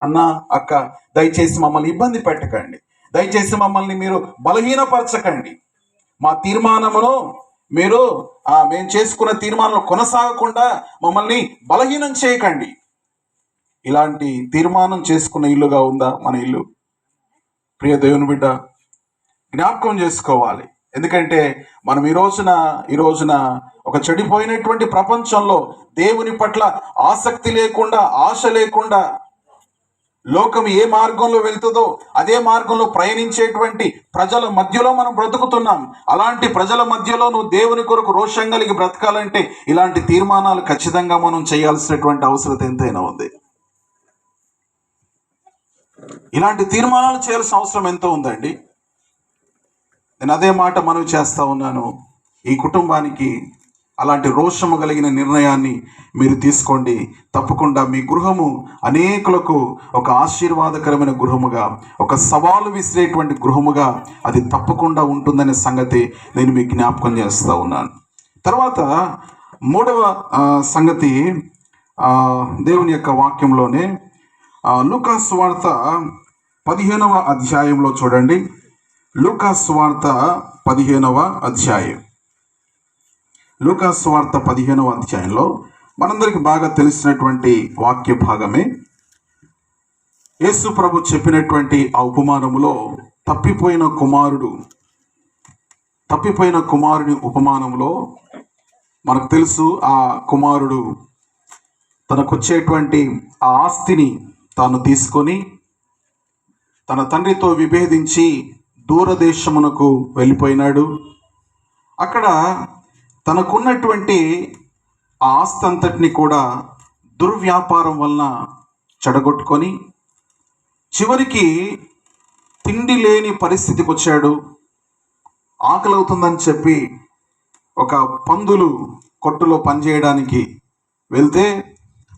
అన్న, అక్క, దయచేసి మమ్మల్ని ఇబ్బంది పెట్టకండి, దయచేసి మమ్మల్ని మీరు బలహీనపరచకండి, మా తీర్మానమును మీరు మేము చేసుకున్న తీర్మానం కొనసాగకుండా మమ్మల్ని బలహీనం చేయకండి. ఇలాంటి తీర్మానం చేసుకున్న ఇల్లుగా ఉందా మన ఇల్లు? ప్రియ దేవుని బిడ్డ, జ్ఞాపకం చేసుకోవాలి. ఎందుకంటే మనం ఈ రోజున ఒక చెడిపోయినటువంటి ప్రపంచంలో దేవుని పట్ల ఆసక్తి లేకుండా, ఆశ లేకుండా, లోకం ఏ మార్గంలో వెళ్తుందో అదే మార్గంలో ప్రయాణించేటువంటి ప్రజల మధ్యలో మనం బ్రతుకుతున్నాం. అలాంటి ప్రజల మధ్యలో నువ్వు దేవుని కొరకు రోషం కలిగి బ్రతకాలంటే ఇలాంటి తీర్మానాలు ఖచ్చితంగా మనం చేయాల్సినటువంటి అవసరం ఎంతైనా ఉంది. ఇలాంటి తీర్మానాలు చేయాల్సిన అవసరం ఎంతో ఉందండి. నేను అదే మాట మనవి చేస్తా ఉన్నాను. ఈ కుటుంబానికి అలాంటి రోషము కలిగిన నిర్ణయాన్ని మీరు తీసుకోండి. తప్పకుండా మీ గృహము అనేకులకు ఒక ఆశీర్వాదకరమైన గృహముగా, ఒక సవాలు విసిరేటువంటి గృహముగా అది తప్పకుండా ఉంటుందనే సంగతి నేను మీకు జ్ఞాపకం చేస్తూ ఉన్నాను. తర్వాత మూడవ సంగతి దేవుని యొక్క వాక్యంలోనే లూకా సువార్త 15వ అధ్యాయంలో చూడండి. లూకా సువార్త 15వ అధ్యాయం. లూకా సువార్త 15వ అధ్యాయంలో మనందరికి బాగా తెలిసినటువంటి వాక్య భాగమే. యేసు ప్రభు చెప్పినటువంటి ఆ ఉపమానములో తప్పిపోయిన కుమారుని ఉపమానంలో మనకు తెలుసు, ఆ కుమారుడు తనకొచ్చేటువంటి ఆ ఆస్తిని తాను తీసుకొని తన తండ్రితో విభేదించి దూరదేశమునకు వెళ్ళిపోయినాడు. అక్కడ తనకున్నటువంటి ఆ ఆస్తి అంతటిని కూడా దుర్వ్యాపారం వలన చెడగొట్టుకొని చివరికి తిండి లేని పరిస్థితికి వచ్చాడు. ఆకలి అవుతుందని చెప్పి ఒక పందులు కొట్టులో పనిచేయడానికి వెళ్తే